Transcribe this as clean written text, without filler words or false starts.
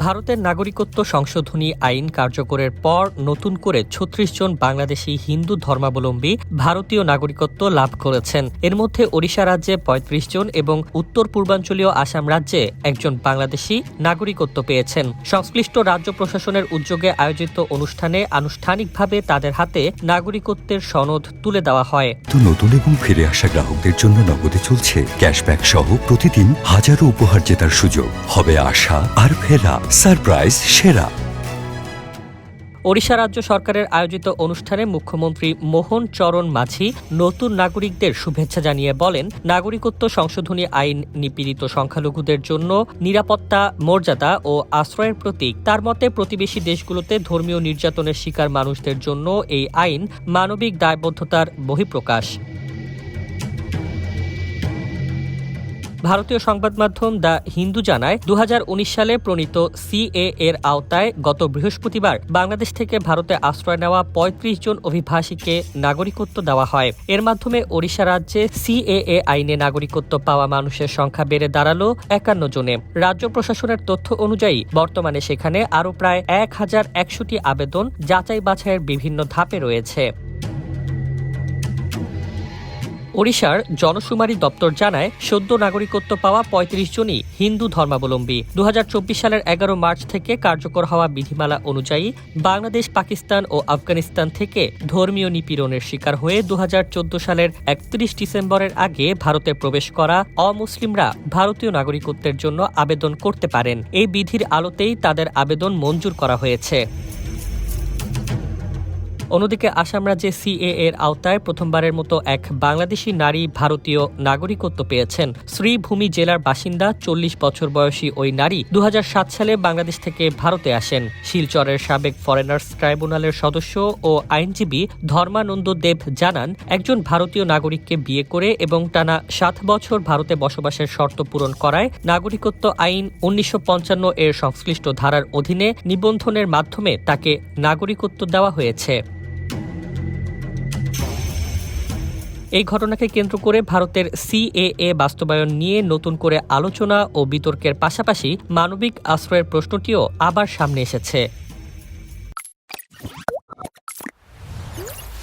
ভারতের নাগরিকত্ব সংশোধনী আইন কার্যকরের পর নতুন করে ৩৬ জন বাংলাদেশি হিন্দু ধর্মাবলম্বী ভারতীয় নাগরিকত্ব লাভ করেছেন। এর মধ্যে ওড়িশা রাজ্যে ৩৫ জন এবং উত্তর পূর্বাঞ্চলীয় আসাম রাজ্যে একজন বাংলাদেশি নাগরিকত্ব পেয়েছেন। সংশ্লিষ্ট রাজ্য প্রশাসনের উদ্যোগে আয়োজিত অনুষ্ঠানে আনুষ্ঠানিকভাবে তাদের হাতে নাগরিকত্বের সনদ তুলে দেওয়া হয়। নতুন এবং ফিরে আসা গ্রাহকদের জন্য নগদে চলছে ক্যাশব্যাক সহ প্রতিদিন হাজারো উপহার জেতার সুযোগ। হবে আশা আর ফেরা সারপ্রাইজ সেরা। ওড়িশা রাজ্য সরকারের আয়োজিত অনুষ্ঠানে মুখ্যমন্ত্রী মোহন চরণ মাঝি নতুন নাগরিকদের শুভেচ্ছা জানিয়ে বলেন, নাগরিকত্ব সংশোধনী আইন নিপীড়িত সংখ্যালঘুদের জন্য নিরাপত্তা, মর্যাদা ও আশ্রয়ের প্রতীক। তার মতে প্রতিবেশী দেশগুলোতে ধর্মীয় নির্যাতনের শিকার মানুষদের জন্য এই আইন মানবিক দায়বদ্ধতার বহিঃপ্রকাশ। ভারতীয় সংবাদ মাধ্যম দ্য হিন্দু জানায়, ২০১৯ সালে প্রণীত সিএএ এর আওতায় গত বৃহস্পতিবার বাংলাদেশ থেকে ভারতে আশ্রয় নেওয়া ৩৫ জন অভিবাসীকে নাগরিকত্ব দেওয়া হয়। এর মাধ্যমে ওড়িশা রাজ্যে সিএএ আইনে নাগরিকত্ব পাওয়া মানুষের সংখ্যা বেড়ে দাঁড়ালো ৫১ জনে। রাজ্য প্রশাসনের তথ্য অনুযায়ী বর্তমানে সেখানে আরও প্রায় ১,১০০টি আবেদন যাচাই বাছাইয়ের বিভিন্ন ধাপে রয়েছে। ওড়িশার জনশুমারি দপ্তর জানায়, সদ্য নাগরিকত্ব পাওয়া ৩৫ জনই হিন্দু ধর্মাবলম্বী। ২০২৪ সালের ১১ মার্চ থেকে কার্যকর হওয়া বিধিমালা অনুযায়ী বাংলাদেশ, পাকিস্তান ও আফগানিস্তান থেকে ধর্মীয় নিপীড়নের শিকার হয়ে ২০১৪ সালের ৩১ ডিসেম্বরের আগে ভারতে প্রবেশ করা অমুসলিমরা ভারতীয় নাগরিকত্বের জন্য আবেদন করতে পারেন। এই বিধির আলোতেই তাদের আবেদন মঞ্জুর করা হয়েছে। অন্যদিকে আসাম রাজ্যে সিএএ এর আওতায় প্রথমবারের মতো এক বাংলাদেশি নারী ভারতীয় নাগরিকত্ব পেয়েছেন। শ্রীভূমি জেলার বাসিন্দা ৪০ বছর বয়সী ওই নারী ২০০৭ সালে বাংলাদেশ থেকে ভারতে আসেন। শিলচরের সাবেক ফরেনার্স ট্রাইব্যুনালের সদস্য ও আইনজীবী ধর্মানন্দ দেব জানান, একজন ভারতীয় নাগরিককে বিয়ে করে এবং টানা ৭ বছর ভারতে বসবাসের শর্ত পূরণ করায় নাগরিকত্ব আইন ১৯৫৫ এর সংশ্লিষ্ট ধারার অধীনে নিবন্ধনের মাধ্যমে তাকে নাগরিকত্ব দেওয়া হয়েছে। এই ঘটনাকে কেন্দ্র করে ভারতের সিএএ বাস্তবায়ন নিয়ে নতুন করে আলোচনা ও বিতর্কের পাশাপাশি মানবিক আশ্রয়ের প্রশ্নটিও আবার সামনে এসেছে।